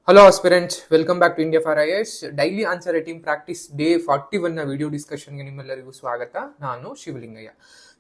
Hello aspirants, welcome back to India for IAS daily answer writing practice day 41ನ video ಡಿಸ್ಕಷನ್ಗೆ ನಿಮ್ಮೆಲ್ಲರಿಗೂ ಸ್ವಾಗತ. ನಾನು ಶಿವಲಿಂಗಯ್ಯ.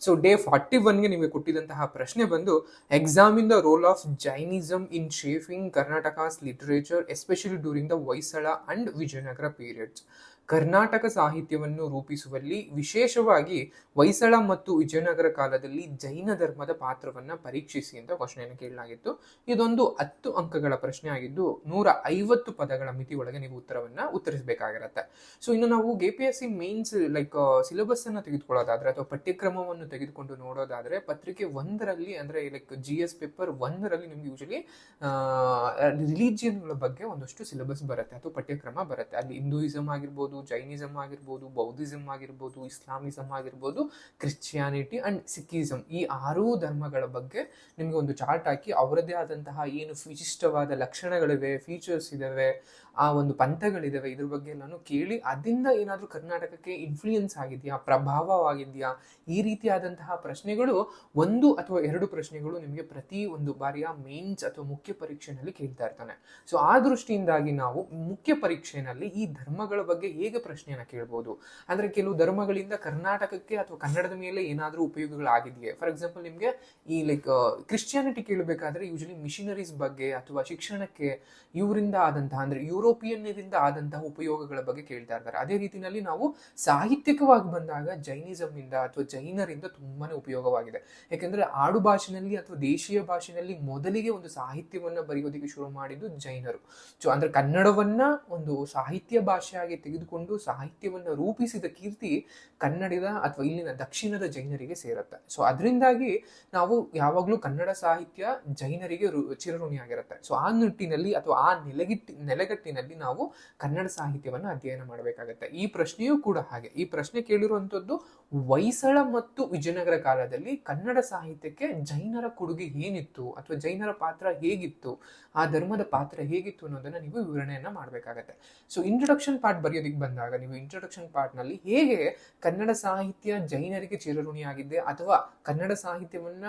ಸೊ ಡೇ 41ಗೆ ನಿಮಗೆ ಕೊಟ್ಟಿದ್ದಂತಹ ಪ್ರಶ್ನೆ ಬಂದು, exam in the role of Jainism in shaping Karnataka's literature especially during the Hoysala and Vijayanagara periods. Karnataka ಸಾಹಿತ್ಯವನ್ನು ರೂಪಿಸುವಲ್ಲಿ ವಿಶೇಷವಾಗಿ ಹೊಯ್ಸಳ ಮತ್ತು ವಿಜಯನಗರ ಕಾಲದಲ್ಲಿ ಜೈನ ಧರ್ಮದ ಪಾತ್ರವನ್ನ ಪರೀಕ್ಷಿಸಿ ಅಂತ ಕ್ವಶನ್ ಕೇಳಲಾಗಿತ್ತು. ಇದೊಂದು 10 ಅಂಕಗಳ ಪ್ರಶ್ನೆ ಆಗಿದ್ದು 150 ಪದಗಳ ಮಿತಿ ಒಳಗೆ ನೀವು ಉತ್ತರವನ್ನ ಉತ್ತರಿಸಬೇಕಾಗಿರುತ್ತೆ. ಸೊ ಇನ್ನು ನಾವು ಕೆಪಿಎಸ್ಸಿ ಮೇನ್ಸ್ ಸಿಲೆಬಸ್ ಅನ್ನ ತೆಗೆದುಕೊಳ್ಳೋದಾದ್ರೆ ಅಥವಾ ಪಠ್ಯಕ್ರಮವನ್ನು ತೆಗೆದುಕೊಂಡು ನೋಡೋದಾದ್ರೆ ಪತ್ರಿಕೆ 1ರಲ್ಲಿ ಅಂದ್ರೆ GS ಪೇಪರ್ 1ರಲ್ಲಿ ನಿಮ್ಗೆ ಯೂಶಲಿ ರಿಲಿಜಿಯನ್ಗಳ ಬಗ್ಗೆ ಒಂದಷ್ಟು ಸಿಲೆಬಸ್ ಬರುತ್ತೆ ಅಥವಾ ಪಠ್ಯಕ್ರಮ ಬರುತ್ತೆ. ಅಲ್ಲಿ ಹಿಂದೂಯಿಸಮ್ ಆಗಿರ್ಬೋದು, ಜೈನಿಸಮ್ ಆಗಿರ್ಬೋದು, ಬೌದ್ಧಿಸಮ್ ಆಗಿರ್ಬೋದು, ಇಸ್ಲಾಮಿಸಮ್ ಆಗಿರ್ಬೋದು, ಕ್ರಿಶ್ಚಿಯಾನಿಟಿ ಅಂಡ್ ಸಿಖಿಸಮ್, ಈ 6 ಧರ್ಮಗಳ ಬಗ್ಗೆ ನಿಮ್ಗೆ ಒಂದು ಚಾರ್ಟ್ ಹಾಕಿ ಅವರದೇ ಆದಂತಹ ಏನು ವಿಶಿಷ್ಟವಾದ ಲಕ್ಷಣಗಳಿವೆ, ಫೀಚರ್ಸ್ ಇದಾವೆ, ಆ ಒಂದು ಪಂಥಗಳಿದಾವೆ, ಇದ್ರ ಬಗ್ಗೆ ಎಲ್ಲಾನು ಕೇಳಿ ಅದರಿಂದ ಏನಾದ್ರೂ ಕರ್ನಾಟಕಕ್ಕೆ ಇನ್ಫ್ಲೂಯೆನ್ಸ್ ಆಗಿದೆಯಾ, ಪ್ರಭಾವವಾಗಿದೆಯಾ, ಈ ರೀತಿಯಾದಂತಹ ಪ್ರಶ್ನೆಗಳು 1 ಅಥವಾ 2 ಪ್ರಶ್ನೆಗಳು ನಿಮಗೆ ಪ್ರತಿ ಒಂದು ಬಾರಿಯ ಮೇನ್ಸ್ ಅಥವಾ ಮುಖ್ಯ ಪರೀಕ್ಷೆನಲ್ಲಿ ಕೇಳ್ತಾ ಇರ್ತಾನೆ. ಸೊ ಆ ದೃಷ್ಟಿಯಿಂದಾಗಿ ನಾವು ಮುಖ್ಯ ಪರೀಕ್ಷೆಯಲ್ಲಿ ಈ ಧರ್ಮಗಳ ಬಗ್ಗೆ ಹೇಗೆ ಪ್ರಶ್ನೆಯನ್ನ ಕೇಳ್ಬೋದು ಅಂದ್ರೆ, ಕೆಲವು ಧರ್ಮಗಳಿಂದ ಕರ್ನಾಟಕಕ್ಕೆ ಅಥವಾ ಕನ್ನಡದ ಮೇಲೆ ಏನಾದ್ರೂ ಉಪಯೋಗಗಳಾಗಿದೆಯೇ. ಫಾರ್ ಎಕ್ಸಾಂಪಲ್ ನಿಮ್ಗೆ ಈ ಕ್ರಿಶ್ಚಿಯಾನಿಟಿ ಕೇಳಬೇಕಾದ್ರೆ ಯೂಶಲಿ ಮಿಷನರೀಸ್ ಬಗ್ಗೆ ಅಥವಾ ಶಿಕ್ಷಣಕ್ಕೆ ಇವರಿಂದ ಆದಂತಹ ಅಂದ್ರೆ ಯುರೋಪಿಯನ್ನಿಂದ ಆದಂತಹ ಉಪಯೋಗಗಳ ಬಗ್ಗೆ ಕೇಳ್ತಾ ಇರ್ತಾರೆ. ಅದೇ ರೀತಿಯಲ್ಲಿ ನಾವು ಸಾಹಿತ್ಯಿಕವಾಗಿ ಬಂದಾಗ ಜೈನಿಸಮ್ ಇಂದ ಅಥವಾ ಜೈನರಿಂದ ತುಂಬಾನೇ ಉಪಯೋಗವಾಗಿದೆ. ಯಾಕಂದ್ರೆ ಆಡು ಭಾಷೆನಲ್ಲಿ ಅಥವಾ ದೇಶೀಯ ಭಾಷೆಯಲ್ಲಿ ಮೊದಲಿಗೆ ಒಂದು ಸಾಹಿತ್ಯವನ್ನ ಬರೆಯೋದಕ್ಕೆ ಶುರು ಮಾಡಿದ್ದು ಜೈನರು. ಸೊ ಅಂದ್ರೆ ಕನ್ನಡವನ್ನ ಒಂದು ಸಾಹಿತ್ಯ ಭಾಷೆಯಾಗಿ ತೆಗೆದುಕೊಂಡು ಸಾಹಿತ್ಯವನ್ನ ರೂಪಿಸಿದ ಕೀರ್ತಿ ಕನ್ನಡದ ಅಥವಾ ಇಲ್ಲಿನ ದಕ್ಷಿಣದ ಜೈನರಿಗೆ ಸೇರುತ್ತೆ. ಸೊ ಅದರಿಂದಾಗಿ ನಾವು ಯಾವಾಗ್ಲೂ ಕನ್ನಡ ಸಾಹಿತ್ಯ ಜೈನರಿಗೆ ಚಿರಋಣಿಯಾಗಿರುತ್ತೆ. ಸೊ ಆ ನಿಟ್ಟಿನಲ್ಲಿ ಅಥವಾ ಆ ನೆಲೆಗಟ್ಟಿನಲ್ಲಿ ನಾವು ಕನ್ನಡ ಸಾಹಿತ್ಯವನ್ನ ಅಧ್ಯಯನ ಮಾಡಬೇಕಾಗತ್ತೆ. ಈ ಪ್ರಶ್ನೆಯೂ ಕೂಡ ಹಾಗೆ. ಈ ಪ್ರಶ್ನೆ ಕೇಳಿರುವಂತದ್ದು ಹೊಯ್ಸಳ ಮತ್ತು ವಿಜಯನಗರ ಕಾಲದಲ್ಲಿ ಕನ್ನಡ ಸಾಹಿತ್ಯಕ್ಕೆ ಜೈನರ ಕೊಡುಗೆ ಏನಿತ್ತು ಅಥವಾ ಜೈನರ ಪಾತ್ರ ಹೇಗಿತ್ತು, ಆ ಧರ್ಮದ ಪಾತ್ರ ಹೇಗಿತ್ತು ಅನ್ನೋದನ್ನ ನೀವು ವಿವರಣೆಯನ್ನ ಮಾಡಬೇಕಾಗತ್ತೆ. ಸೊ ಇಂಟ್ರೊಡಕ್ಷನ್ ಪಾರ್ಟ್ ಬರೆಯೋದಿಕ್ಕೆ ಬಂದಾಗ ನೀವು ಇಂಟ್ರೊಡಕ್ಷನ್ ಪಾರ್ಟ್ ನಲ್ಲಿ ಹೇಗೆ ಕನ್ನಡ ಸಾಹಿತ್ಯ ಜೈನರಿಗೆ ಚಿರಋಣಿಯಾಗಿದೆ ಅಥವಾ ಕನ್ನಡ ಸಾಹಿತ್ಯವನ್ನ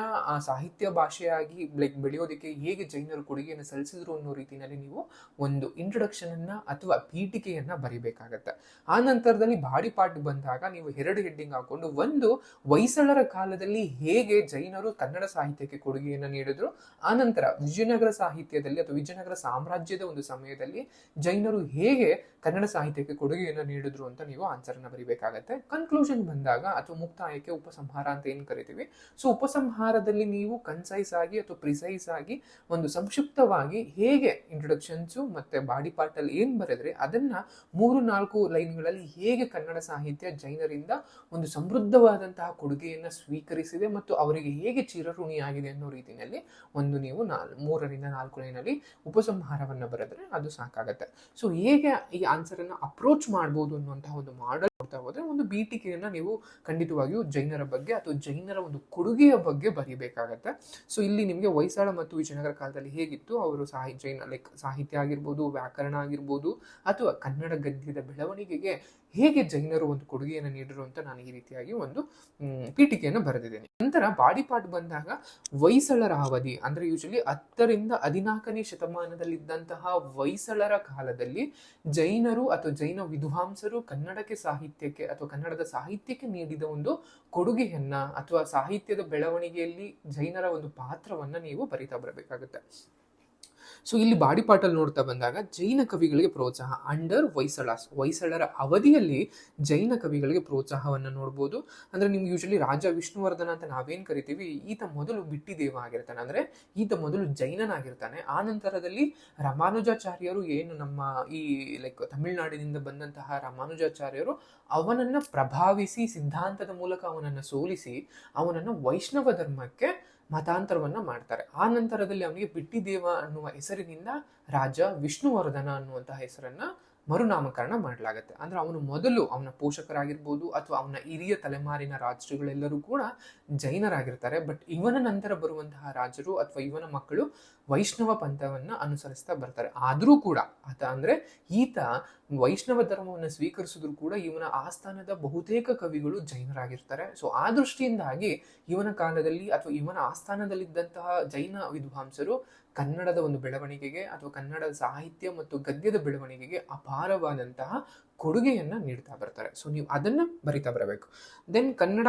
ಸಾಹಿತ್ಯ ಭಾಷೆಯಾಗಿ ಬೆಳೆಯೋದಕ್ಕೆ ಹೇಗೆ ಜೈನರು ಕೊಡುಗೆಯನ್ನು ಸಲ್ಲಿಸಿದ್ರು ಅನ್ನೋ ರೀತಿಯಲ್ಲಿ ನೀವು ಒಂದು ಇಂಟ್ರೊಡಕ್ಷನ್ ಅನ್ನ ಅಥವಾ ಪೀಠಿಕೆಯನ್ನ ಬರಿಬೇಕಾಗತ್ತೆ. ಆ ನಂತರದಲ್ಲಿ ಬಾಡಿ ಪಾರ್ಟ್ ಬಂದಾಗ ನೀವು 2 ಹೆಡ್ಡಿಂಗ್ ಹಾಕೊಂಡು, ಒಂದು ಹೊಯ್ಸಳರ ಕಾಲದಲ್ಲಿ ಹೇಗೆ ಜೈನರು ಕನ್ನಡ ಸಾಹಿತ್ಯಕ್ಕೆ ಕೊಡುಗೆಯನ್ನು ನೀಡಿದ್ರು, ಆ ನಂತರ ವಿಜಯನಗರ ಸಾಹಿತ್ಯದಲ್ಲಿ ಅಥವಾ ವಿಜಯನಗರ ಸಾಮ್ರಾಜ್ಯದ ಒಂದು ಸಮಯದಲ್ಲಿ ಜೈನರು ಹೇಗೆ ಕನ್ನಡ ಸಾಹಿತ್ಯಕ್ಕೆ ಕೊಡುಗೆಯನ್ನು ನೀಡಿದ್ರು ಅಂತ ನೀವು ಆನ್ಸರ್ ಅನ್ನ ಬರಿಬೇಕಾಗತ್ತೆ. ಕನ್ಕ್ಲೂಷನ್ ಬಂದಾಗ ಅಥವಾ ಮುಕ್ತಾಯಕ್ಕೆ ಉಪಸಂಹಾರ ಅಂತ ಏನ್ ಕರಿತೀವಿ, ಸೊ ಉಪಸಂಹಾರದಲ್ಲಿ ನೀವು ಕನ್ಸೈಸ್ ಆಗಿ ಅಥವಾ ಪ್ರಿಸೈಸ್ ಆಗಿ ಒಂದು ಸಂಕ್ಷಿಪ್ತವಾಗಿ ಹೇಗೆ ಇಂಟ್ರೊಡಕ್ಷನ್ಸ್ ಮತ್ತೆ ಬಾಡಿ ಪಾರ್ಟ್ ಅಲ್ಲಿ ಏನ್ ಬರೆದ್ರೆ ಅದನ್ನ 3-4 ಲೈನ್ಗಳಲ್ಲಿ ಹೇಗೆ ಕನ್ನಡ ಸಾಹಿತ್ಯ ಜೈನರಿಂದ ಒಂದು ಸಮೃದ್ಧವಾದಂತಹ ಕೊಡುಗೆಯನ್ನ ಸ್ವೀಕರಿಸಿದೆ ಮತ್ತು ಅವರಿಗೆ ಹೇಗೆ ಚಿರಋಣಿಯಾಗಿದೆ ಅನ್ನೋ ರೀತಿಯಲ್ಲಿ ಒಂದು ನೀವು 3-4 ಲೈನಲ್ಲಿ ಉಪಸಂಹಾರವನ್ನ ಬರೆದ್ರೆ ಅದು ಸಾಕಾಗತ್ತೆ. ಸೊ ಹೇಗೆ ಈ ಆನ್ಸರ್ ಅನ್ನ ಅಪ್ರೋಚ್ ಮಾಡಬಹುದು ಅನ್ನುವಂತಹ ಒಂದು ಮಾಡಲ್ ಕೊಡ್ತಾ ಹೋದ್ರೆ ಒಂದು ಪೀಠಿಕೆಯನ್ನ ನೀವು ಖಂಡಿತವಾಗಿಯೂ ಜೈನರ ಬಗ್ಗೆ ಅಥವಾ ಜೈನರ ಒಂದು ಕೊಡುಗೆಯ ಬಗ್ಗೆ ಬರೀಬೇಕಾಗತ್ತೆ. ಸೊ ಇಲ್ಲಿ ನಿಮಗೆ ಹೊಯ್ಸಳ ಮತ್ತು ವಿಜಯನಗರ ಕಾಲದಲ್ಲಿ ಹೇಗಿತ್ತು ಅವರು ಸಾಹಿತ್ಯ ಆಗಿರ್ಬೋದು, ವ್ಯಾಕರಣ ಆಗಿರ್ಬೋದು ಅಥವಾ ಕನ್ನಡ ಗದ್ಯದ ಬೆಳವಣಿಗೆಗೆ ಹೇಗೆ ಜೈನರು ಒಂದು ಕೊಡುಗೆಯನ್ನು ನೀಡಿರು ಅಂತ ನಾನು ಈ ರೀತಿಯಾಗಿ ಒಂದು ಪೀಠಿಕೆಯನ್ನು ಬರೆದಿದ್ದೇನೆ. ನಂತರ ಬಾಡಿ ಪಾರ್ಟ್ ಬಂದಾಗ ಹೊಯ್ಸಳರ ಅವಧಿ ಅಂದ್ರೆ ಯೂಶಲಿ 10ರಿಂದ 14ನೇ ಶತಮಾನದಲ್ಲಿದ್ದಂತಹ ಹೊಯ್ಸಳರ ಕಾಲದಲ್ಲಿ ಜೈನರು ಅಥವಾ ಜೈನ ವಿದ್ವಾಂಸರು ಕನ್ನಡಕ್ಕೆ ಸಾಹಿತ್ಯಕ್ಕೆ ಅಥವಾ ಕನ್ನಡದ ಸಾಹಿತ್ಯಕ್ಕೆ ನೀಡಿದ ಒಂದು ಕೊಡುಗೆಯನ್ನ ಅಥವಾ ಸಾಹಿತ್ಯದ ಬೆಳವಣಿಗೆಯಲ್ಲಿ ಜೈನರ ಒಂದು ಪಾತ್ರವನ್ನ ನೀವು ಬರಿತಾ ಬರಬೇಕಾಗುತ್ತೆ. ಸೊ ಇಲ್ಲಿ ಬಾಡಿ ಪಾರ್ಟಲ್ಲಿ ನೋಡ್ತಾ ಬಂದಾಗ ಜೈನ ಕವಿಗಳಿಗೆ ಪ್ರೋತ್ಸಾಹ ಅಂಡರ್ ಹೊಯ್ಸಳರ ಅವಧಿಯಲ್ಲಿ ಜೈನ ಕವಿಗಳಿಗೆ ಪ್ರೋತ್ಸಾಹವನ್ನು ನೋಡ್ಬೋದು. ಅಂದ್ರೆ ನಿಮ್ಗೆ ಯೂಶಲಿ ರಾಜ ವಿಷ್ಣುವರ್ಧನ ಅಂತ ನಾವೇನ್ ಕರಿತೀವಿ, ಈತ ಮೊದಲು ಬಿಟ್ಟಿದೇವ ಆಗಿರ್ತಾನೆ, ಅಂದ್ರೆ ಈತ ಮೊದಲು ಜೈನನಾಗಿರ್ತಾನೆ. ಆ ನಂತರದಲ್ಲಿ ರಾಮಾನುಜಾಚಾರ್ಯರು ಏನು ನಮ್ಮ ಈ ತಮಿಳುನಾಡಿನಿಂದ ಬಂದಂತಹ ರಾಮಾನುಜಾಚಾರ್ಯರು ಅವನನ್ನ ಪ್ರಭಾವಿಸಿ ಸಿದ್ಧಾಂತದ ಮೂಲಕ ಅವನನ್ನ ಸೋಲಿಸಿ ಅವನನ್ನ ವೈಷ್ಣವ ಧರ್ಮಕ್ಕೆ ಮತಾಂತರವನ್ನ ಮಾಡ್ತಾರೆ. ಆ ನಂತರದಲ್ಲಿ ಅವನಿಗೆ ಬಿಟ್ಟಿದೇವ ಅನ್ನುವ ಹೆಸರಿನಿಂದ ರಾಜ ವಿಷ್ಣುವರ್ಧನ ಅನ್ನುವಂತಹ ಹೆಸರನ್ನ ಮರುನಾಮಕರಣ ಮಾಡಲಾಗುತ್ತೆ. ಅಂದ್ರೆ ಅವನು ಮೊದಲು ಅವನ ಪೋಷಕರಾಗಿರ್ಬೋದು ಅಥವಾ ಅವನ ಹಿರಿಯ ತಲೆಮಾರಿನ ರಾಜರುಗಳೆಲ್ಲರೂ ಕೂಡ ಜೈನರಾಗಿರ್ತಾರೆ. ಬಟ್ ಇವನ ನಂತರ ಬರುವಂತಹ ರಾಜರು ಅಥವಾ ಇವನ ಮಕ್ಕಳು ವೈಷ್ಣವ ಪಂಥವನ್ನ ಅನುಸರಿಸ್ತಾ ಬರ್ತಾರೆ. ಆದ್ರೂ ಕೂಡ ಅಂದ್ರೆ ಈತ ವೈಷ್ಣವ ಧರ್ಮವನ್ನು ಸ್ವೀಕರಿಸಿದ್ರು ಕೂಡ ಇವನ ಆಸ್ಥಾನದ ಬಹುತೇಕ ಕವಿಗಳು ಜೈನರಾಗಿರ್ತಾರೆ. ಸೊ ಆ ದೃಷ್ಟಿಯಿಂದಾಗಿ ಇವನ ಕಾಲದಲ್ಲಿ ಅಥವಾ ಇವನ ಆಸ್ಥಾನದಲ್ಲಿದ್ದಂತಹ ಜೈನ ವಿದ್ವಾಂಸರು ಕನ್ನಡದ ಒಂದು ಬೆಳವಣಿಗೆಗೆ ಅಥವಾ ಕನ್ನಡದ ಸಾಹಿತ್ಯ ಮತ್ತು ಗದ್ಯದ ಬೆಳವಣಿಗೆಗೆ ಅಪಾರವಾದಂತಹ ಕೊಡುಗೆಯನ್ನ ನೀಡ್ತಾ ಬರ್ತಾರೆ. ಸೊ ನೀವು ಅದನ್ನ ಬರಿತಾ ಬರಬೇಕು. ದೆನ್ ಕನ್ನಡ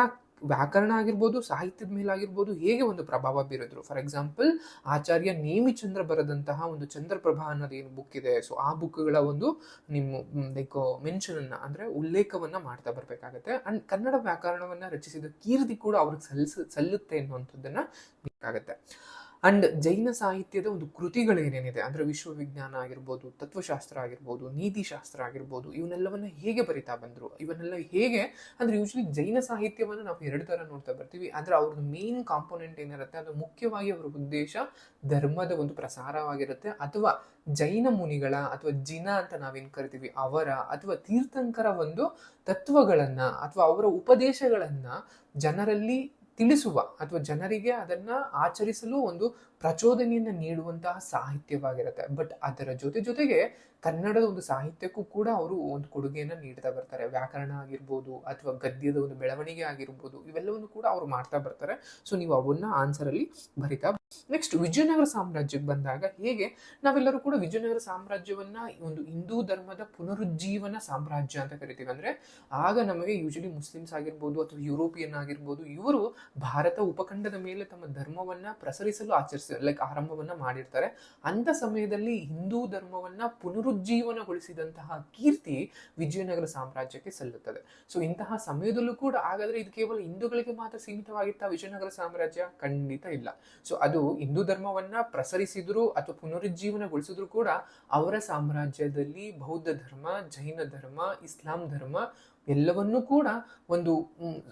ವ್ಯಾಕರಣ ಆಗಿರ್ಬೋದು, ಸಾಹಿತ್ಯದ ಮೇಲಾಗಿರ್ಬೋದು ಹೇಗೆ ಒಂದು ಪ್ರಭಾವ ಬೀರಿದ್ರು. ಫಾರ್ ಎಕ್ಸಾಂಪಲ್, ಆಚಾರ್ಯ ನೇಮಿಚಂದ್ರ ಬರೆದಂತಹ ಒಂದು ಚಂದ್ರಪ್ರಭಾ ಅನ್ನೋದು ಏನು ಬುಕ್ ಇದೆ, ಸೊ ಆ ಬುಕ್ಗಳ ಒಂದು ನಿಮ್ಮ ಲೈಕ್ ಮೆನ್ಷನ್ ಅನ್ನ ಅಂದ್ರೆ ಉಲ್ಲೇಖವನ್ನ ಮಾಡ್ತಾ ಬರ್ಬೇಕಾಗತ್ತೆ. ಅಂಡ್ ಕನ್ನಡ ವ್ಯಾಕರಣವನ್ನ ರಚಿಸಿದ ಕೀರ್ತಿ ಕೂಡ ಅವ್ರಿಗೆ ಸಲ್ಲುತ್ತೆ ಅನ್ನುವಂಥದ್ದನ್ನ ಬೇಕಾಗತ್ತೆ. ಅಂಡ್ ಜೈನ ಸಾಹಿತ್ಯದ ಒಂದು ಕೃತಿಗಳು ಏನೇನಿದೆ ಅಂದ್ರೆ ವಿಶ್ವವಿಜ್ಞಾನ ಆಗಿರ್ಬೋದು, ತತ್ವಶಾಸ್ತ್ರ ಆಗಿರ್ಬೋದು, ನೀತಿಶಾಸ್ತ್ರ ಆಗಿರ್ಬೋದು, ಇವನ್ನೆಲ್ಲವನ್ನ ಹೇಗೆ ಬರಿತಾ ಬಂದ್ರು, ಇವನ್ನೆಲ್ಲ ಹೇಗೆ ಅಂದ್ರೆ ಯೂಶಲಿ ಜೈನ ಸಾಹಿತ್ಯವನ್ನು ನಾವು ಎರಡು ತರ ನೋಡ್ತಾ ಬರ್ತೀವಿ. ಅಂದ್ರೆ ಅವ್ರದ್ದು ಮೇನ್ ಕಾಂಪೋನೆಂಟ್ ಏನಿರುತ್ತೆ ಅದು ಮುಖ್ಯವಾಗಿ ಅವರ ಉದ್ದೇಶ ಧರ್ಮದ ಒಂದು ಪ್ರಸಾರವಾಗಿರುತ್ತೆ, ಅಥವಾ ಜೈನ ಮುನಿಗಳ ಅಥವಾ ಜಿನ ಅಂತ ನಾವೇನ್ ಕರಿತೀವಿ ಅವರ ಅಥವಾ ತೀರ್ಥಂಕರ ಒಂದು ತತ್ವಗಳನ್ನ ಅಥವಾ ಅವರ ಉಪದೇಶಗಳನ್ನ ಜನರಲ್ಲಿ ತಿಳಿಸುವ ಅಥವಾ ಜನರಿಗೆ ಅದನ್ನ ಆಚರಿಸಲು ಒಂದು ಪ್ರಚೋದನೆಯನ್ನ ನೀಡುವಂತಹ ಸಾಹಿತ್ಯವಾಗಿರುತ್ತೆ. ಬಟ್ ಅದರ ಜೊತೆಗೆ ಕನ್ನಡದ ಒಂದು ಸಾಹಿತ್ಯಕ್ಕೂ ಕೂಡ ಅವರು ಒಂದು ಕೊಡುಗೆಯನ್ನ ನೀಡ್ತಾ ಬರ್ತಾರೆ. ವ್ಯಾಕರಣ ಆಗಿರ್ಬೋದು ಅಥವಾ ಗದ್ಯದ ಒಂದು ಬೆಳವಣಿಗೆ ಆಗಿರ್ಬೋದು, ಇವೆಲ್ಲವನ್ನು ಕೂಡ ಅವರು ಮಾಡ್ತಾ ಬರ್ತಾರೆ. ಸೊ ನೀವು ಅವನ್ನ ಆನ್ಸರ್ ಅಲ್ಲಿ ಬರಿತಾ. ನೆಕ್ಸ್ಟ್, ವಿಜಯನಗರ ಸಾಮ್ರಾಜ್ಯಕ್ಕೆ ಬಂದಾಗ ಹೇಗೆ ನಾವೆಲ್ಲರೂ ಕೂಡ ವಿಜಯನಗರ ಸಾಮ್ರಾಜ್ಯವನ್ನ ಒಂದು ಹಿಂದೂ ಧರ್ಮದ ಪುನರುಜ್ಜೀವನ ಸಾಮ್ರಾಜ್ಯ ಅಂತ ಕರಿತೀವಿ. ಅಂದ್ರೆ ಆಗ ನಮಗೆ ಯೂಶಲಿ ಮುಸ್ಲಿಮ್ಸ್ ಆಗಿರ್ಬೋದು ಅಥವಾ ಯುರೋಪಿಯನ್ ಆಗಿರ್ಬೋದು, ಇವರು ಭಾರತ ಉಪಖಂಡದ ಮೇಲೆ ತಮ್ಮ ಧರ್ಮವನ್ನ ಪ್ರಸರಿಸಲು ಆರಂಭವನ್ನ ಮಾಡಿರ್ತಾರೆ. ಅಂತ ಸಮಯದಲ್ಲಿ ಹಿಂದೂ ಧರ್ಮವನ್ನ ಪುನರುಜ್ಜೀವನಗೊಳಿಸಿದಂತಹ ಕೀರ್ತಿ ವಿಜಯನಗರ ಸಾಮ್ರಾಜ್ಯಕ್ಕೆ ಸಲ್ಲುತ್ತದೆ. ಸೊ ಇಂತಹ ಸಮಯದಲ್ಲೂ ಕೂಡ ಹಾಗಾದ್ರೆ ಇದು ಕೇವಲ ಹಿಂದೂಗಳಿಗೆ ಮಾತ್ರ ಸೀಮಿತವಾಗಿತ್ತ ವಿಜಯನಗರ ಸಾಮ್ರಾಜ್ಯ? ಖಂಡಿತ ಇಲ್ಲ. ಸೊ ಅದು ಹಿಂದೂ ಧರ್ಮವನ್ನ ಪ್ರಸರಿಸಿದ್ರು ಅಥವಾ ಪುನರುಜ್ಜೀವನಗೊಳಿಸಿದ್ರು ಕೂಡ ಅವರ ಸಾಮ್ರಾಜ್ಯದಲ್ಲಿ ಬೌದ್ಧ ಧರ್ಮ, ಜೈನ ಧರ್ಮ, ಇಸ್ಲಾಂ ಧರ್ಮ ಎಲ್ಲವನ್ನೂ ಕೂಡ ಒಂದು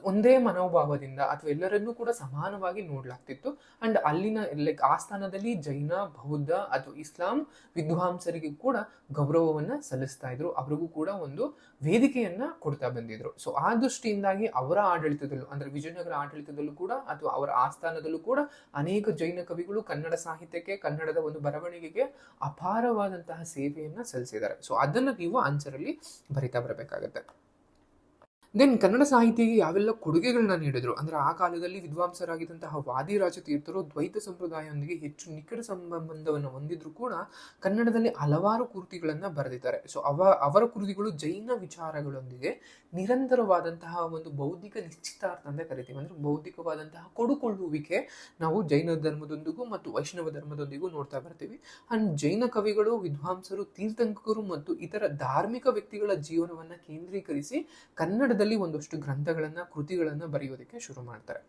ಒಂದೇ ಮನೋಭಾವದಿಂದ ಅಥವಾ ಎಲ್ಲರನ್ನೂ ಕೂಡ ಸಮಾನವಾಗಿ ನೋಡ್ಲಾಗ್ತಿತ್ತು. ಅಂಡ್ ಅಲ್ಲಿನ ಆಸ್ಥಾನದಲ್ಲಿ ಜೈನ, ಬೌದ್ಧ ಅಥವಾ ಇಸ್ಲಾಂ ವಿದ್ವಾಂಸರಿಗೆ ಕೂಡ ಗೌರವವನ್ನ ಸಲ್ಲಿಸ್ತಾ ಇದ್ರು, ಅವ್ರಿಗೂ ಕೂಡ ಒಂದು ವೇದಿಕೆಯನ್ನ ಕೊಡ್ತಾ ಬಂದಿದ್ರು. ಸೊ ಆ ದೃಷ್ಟಿಯಿಂದಾಗಿ ಅವರ ಆಡಳಿತದಲ್ಲೂ ಅಂದ್ರೆ ವಿಜಯನಗರ ಆಡಳಿತದಲ್ಲೂ ಕೂಡ ಅಥವಾ ಅವರ ಆಸ್ಥಾನದಲ್ಲೂ ಕೂಡ ಅನೇಕ ಜೈನ ಕವಿಗಳು ಕನ್ನಡ ಸಾಹಿತ್ಯಕ್ಕೆ, ಕನ್ನಡದ ಒಂದು ಬರವಣಿಗೆಗೆ ಅಪಾರವಾದಂತಹ ಸೇವೆಯನ್ನ ಸಲ್ಲಿಸಿದ್ದಾರೆ. ಸೊ ಅದನ್ನ ನೀವು ಆನ್ಸರ್ ಅಲ್ಲಿ ಬರಿತಾ ಬರಬೇಕಾಗತ್ತೆ. ದೆನ್ ಕನ್ನಡ ಸಾಹಿತ್ಯಕ್ಕೆ ಯಾವೆಲ್ಲ ಕೊಡುಗೆಗಳನ್ನ ನೀಡಿದ್ರು ಅಂದ್ರೆ ಆ ಕಾಲದಲ್ಲಿ ವಿದ್ವಾಂಸರಾಗಿದ್ದಂತಹ ವಾದಿರಾಜ ತೀರ್ಥರು ದ್ವೈತ ಸಂಪ್ರದಾಯದೊಂದಿಗೆ ಹೆಚ್ಚು ನಿಕಟ ಸಂಬಂಧವನ್ನು ಹೊಂದಿದ್ರು ಕೂಡ ಕನ್ನಡದಲ್ಲಿ ಹಲವಾರು ಕೃತಿಗಳನ್ನ ಬರೆದಿದ್ದಾರೆ. ಸೊ ಅವರ ಕೃತಿಗಳು ಜೈನ ವಿಚಾರಗಳೊಂದಿಗೆ ನಿರಂತರವಾದಂತಹ ಒಂದು ಬೌದ್ಧಿಕ ನಿಶ್ಚಿತಾರ್ಥ ಅಂತ ಕರಿತೀವಿ. ಅಂದ್ರೆ ಬೌದ್ಧಿಕವಾದಂತಹ ಕೊಡುಕೊಳ್ಳುವಿಕೆ ನಾವು ಜೈನ ಧರ್ಮದೊಂದಿಗೂ ಮತ್ತು ವೈಷ್ಣವ ಧರ್ಮದೊಂದಿಗೂ ನೋಡ್ತಾ ಬರ್ತೀವಿ. ಅಂಡ್ ಜೈನ ಕವಿಗಳು, ವಿದ್ವಾಂಸರು, ತೀರ್ಥಂಕರು ಮತ್ತು ಇತರ ಧಾರ್ಮಿಕ ವ್ಯಕ್ತಿಗಳ ಜೀವನವನ್ನ ಕೇಂದ್ರೀಕರಿಸಿ ಕನ್ನಡದಲ್ಲಿ ಒಂದಷ್ಟು ಗ್ರಂಥಗಳನ್ನ, ಕೃತಿಗಳನ್ನ ಬರೆಯೋದಕ್ಕೆ ಶುರು ಮಾಡ್ತಾರೆ.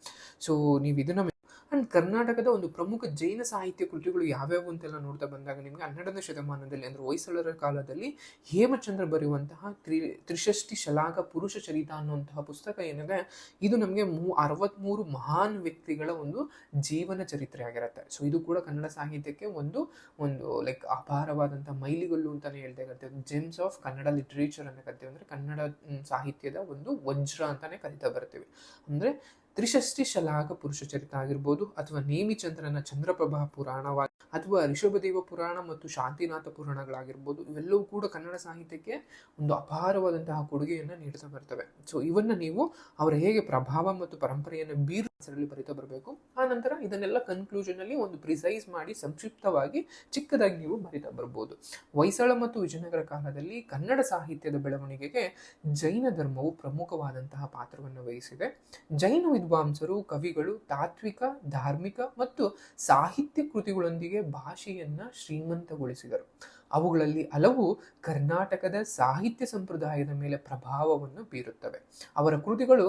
ಸೊ ನೀವು ಇದನ್ನ ಅಂಡ್ ಕರ್ನಾಟಕದ ಒಂದು ಪ್ರಮುಖ ಜೈನ ಸಾಹಿತ್ಯ ಕೃತಿಗಳು ಯಾವ್ಯಾವು ಅಂತೆಲ್ಲ ನೋಡ್ತಾ ಬಂದಾಗ ನಿಮಗೆ 12ನೇ ಶತಮಾನದಲ್ಲಿ ಅಂದ್ರೆ ಹೊಯ್ಸಳರ ಕಾಲದಲ್ಲಿ ಹೇಮಚಂದ್ರ ಬರೆಯುವಂತಹ ತ್ರಿಷಷ್ಟಿ ಶಲಾಕ ಪುರುಷ ಚರಿತ ಅನ್ನುವಂತಹ ಪುಸ್ತಕ ಏನಿದೆ, ಇದು ನಮಗೆ 63 ಮಹಾನ್ ವ್ಯಕ್ತಿಗಳ ಒಂದು ಜೀವನ ಚರಿತ್ರೆ ಆಗಿರುತ್ತೆ. ಸೊ ಇದು ಕೂಡ ಕನ್ನಡ ಸಾಹಿತ್ಯಕ್ಕೆ ಒಂದು ಅಪಾರವಾದಂತಹ ಮೈಲಿಗಲ್ಲು ಅಂತಾನೆ ಹೇಳ್ತಾ ಕರಿತೀವಿ. ಜೆಮ್ಸ್ ಆಫ್ ಕನ್ನಡ ಲಿಟರೇಚರ್ ಅಂತ ಕರಿತೀವಿ. ಅಂದ್ರೆ ಕನ್ನಡ ಸಾಹಿತ್ಯದ ಒಂದು ವಜ್ರ ಅಂತಾನೆ ಕರಿತಾ ಬರ್ತೀವಿ. ಅಂದ್ರೆ ತ್ರಿಷಷ್ಟಿ ಶಲಾಕ ಪುರುಷ ಚರಿತ ಆಗಿರ್ಬೋದು ಅಥವಾ ನೇಮಿಚಂದ್ರನ ಚಂದ್ರಪ್ರಭಾ ಪುರಾಣ ಅಥವಾ ಋಷಭದೇವ ಪುರಾಣ ಮತ್ತು ಶಾಂತಿನಾಥ ಪುರಾಣಗಳಾಗಿರ್ಬೋದು, ಇವೆಲ್ಲವೂ ಕೂಡ ಕನ್ನಡ ಸಾಹಿತ್ಯಕ್ಕೆ ಒಂದು ಅಪಾರವಾದಂತಹ ಕೊಡುಗೆಯನ್ನ ನೀಡ್ತಾ ಬರ್ತವೆ. ಸೊ ಇವನ್ನ ನೀವು ಅವರ ಹೇಗೆ ಪ್ರಭಾವ ಮತ್ತು ಪರಂಪರೆಯನ್ನು ಬೀರಲ್ಲಿ ಬರಿತಾ ಬರಬೇಕು. ಆ ನಂತರ ಇದನ್ನೆಲ್ಲ ಕನ್ಕ್ಲೂಷನ್ ಅಲ್ಲಿ ಒಂದು ಪ್ರಿಸೈಸ್ ಮಾಡಿ ಸಂಕ್ಷಿಪ್ತವಾಗಿ ಚಿಕ್ಕದಾಗಿ ನೀವು ಬರಿತಾ ಬರ್ಬೋದು. ಹೊಯ್ಸಳ ಮತ್ತು ವಿಜಯನಗರ ಕಾಲದಲ್ಲಿ ಕನ್ನಡ ಸಾಹಿತ್ಯದ ಬೆಳವಣಿಗೆಗೆ ಜೈನ ಧರ್ಮವು ಪ್ರಮುಖವಾದಂತಹ ಪಾತ್ರವನ್ನು ವಹಿಸಿದೆ. ಜೈನ ವಿದ್ವಾಂಸರು, ಕವಿಗಳು ತಾತ್ವಿಕ, ಧಾರ್ಮಿಕ ಮತ್ತು ಸಾಹಿತ್ಯ ಕೃತಿಗಳೊಂದಿಗೆ ಭಾಷೆಯನ್ನ ಶ್ರೀಮಂತಗೊಳಿಸಿದರು. ಅವುಗಳಲ್ಲಿ ಹಲವು ಕರ್ನಾಟಕದ ಸಾಹಿತ್ಯ ಸಂಪ್ರದಾಯದ ಮೇಲೆ ಪ್ರಭಾವವನ್ನು ಬೀರುತ್ತವೆ. ಅವರ ಕೃತಿಗಳು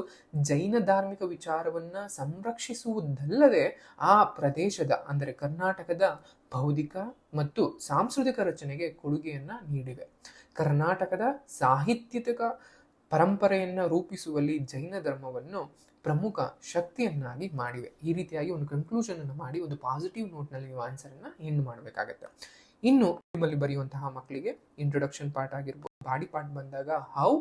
ಜೈನ ಧಾರ್ಮಿಕ ವಿಚಾರವನ್ನ ಸಂರಕ್ಷಿಸುವುದಲ್ಲದೆ ಆ ಪ್ರದೇಶದ ಅಂದರೆ ಕರ್ನಾಟಕದ ಬೌದ್ಧಿಕ ಮತ್ತು ಸಾಂಸ್ಕೃತಿಕ ರಚನೆಗೆ ಕೊಡುಗೆಯನ್ನ ನೀಡಿವೆ. ಕರ್ನಾಟಕದ ಸಾಹಿತ್ಯಿಕ ಪರಂಪರೆಯನ್ನ ರೂಪಿಸುವಲ್ಲಿ ಜೈನ ಧರ್ಮವನ್ನು ಪ್ರಮುಖ ಶಕ್ತಿಯನ್ನಾಗಿ ಮಾಡಿವೆ. ಈ ರೀತಿಯಾಗಿ ಒಂದು ಕನ್ಕ್ಲೂಷನ್ ಅನ್ನು ಮಾಡಿ ಒಂದು ಪಾಸಿಟಿವ್ ನೋಟ್ ನಲ್ಲಿ ನೀವು ಆನ್ಸರ್ ಅನ್ನ ಎಂಡ್ ಮಾಡಬೇಕಾಗತ್ತೆ. ಇನ್ನು ನಿಮ್ಮಲ್ಲಿ ಬರೆಯುವಂತಹ ಮಕ್ಕಳಿಗೆ ಇಂಟ್ರೊಡಕ್ಷನ್ ಪಾರ್ಟ್ ಆಗಿರ್ಬೋದು, ಬಾಡಿ ಪಾರ್ಟ್ ಬಂದಾಗ how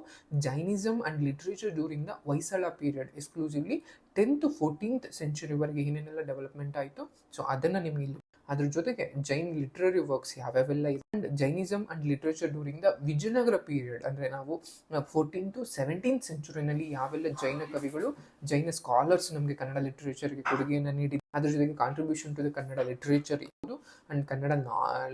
Jainism and literature during the Hoysala period exclusively 10th to 14th century ವರೆಗೆ ಏನೇನೆಲ್ಲ ಡೆವಲಪ್ಮೆಂಟ್ ಆಯಿತು, ಸೊ ಅದನ್ನ ನಿಮ್ಗೆ ಇಲ್ಲಿ ಅದ್ರ ಜೊತೆಗೆ ಜೈನ್ ಲಿಟ್ರರಿ ವರ್ಕ್ಸ್ ಯಾವ್ಯಾವೆಲ್ಲ ಇದೆ, and Jainism and literature during the Vijayanagara period, ಅಂದ್ರೆ ನಾವು 14th to 17th ಸೆಂಚುರಿನಲ್ಲಿ ಯಾವೆಲ್ಲ ಜೈನ ಕವಿಗಳು, ಜೈನ ಸ್ಕಾಲರ್ಸ್ ನಮಗೆ ಕನ್ನಡ ಲಿಟ್ರೇಚರ್ಗೆ ಕೊಡುಗೆಯನ್ನು ನೀಡಿ, ಅದ್ರ ಜೊತೆಗೆ contribution to the Kannada literature ಇರ್ಬೋದು ಅಂಡ್ ಕನ್ನಡ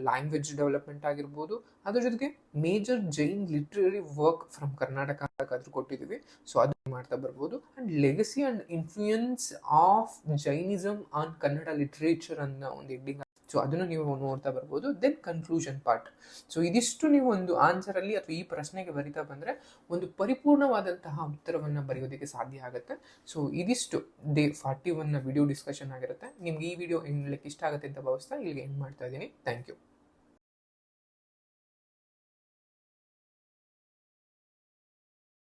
ಲ್ಯಾಂಗ್ವೇಜ್ ಡೆವಲಪ್ಮೆಂಟ್ ಆಗಿರ್ಬೋದು, ಅದ್ರ ಜೊತೆಗೆ major Jain literary work from Karnataka ಅದ್ರ ಕೊಟ್ಟಿದ್ದೀವಿ. ಸೊ ಅದು ಮಾಡ್ತಾ ಬರ್ಬೋದು. And legacy and influence of Jainism on Kannada literature ಅನ್ನೋ ಒಂದು ಹೆಡ್ಡಿಂಗ್, ಸೊ ಅದನ್ನು ನೀವು ನೋಡ್ತಾ ಬರ್ಬೋದು. Then conclusion part. ಸೊ ಇದಿಷ್ಟು ನೀವು ಒಂದು ಆನ್ಸರ್ ಅಲ್ಲಿ ಅಥವಾ ಈ ಪ್ರಶ್ನೆಗೆ ಬರಿತಾ ಬಂದ್ರೆ ಒಂದು ಪರಿಪೂರ್ಣವಾದಂತಹ ಉತ್ತರವನ್ನ ಬರೆಯೋದಕ್ಕೆ ಸಾಧ್ಯ ಆಗುತ್ತೆ. ಸೊ ಇದಿಷ್ಟು ಡೇ 41 ವಿಡಿಯೋ ಡಿಸ್ಕಷನ್ ಆಗಿರುತ್ತೆ. ನಿಮ್ಗೆ ಈ ವಿಡಿಯೋ ಹೇಳಲಿಕ್ಕೆ ಇಷ್ಟ ಆಗುತ್ತೆ ಅಂತ ಭಾವಿಸ್ತಾ ಇಲ್ಲಿಗೆ ಎಂಡ್ ಮಾಡ್ತಾ ಇದ್ದೀನಿ. Thank you.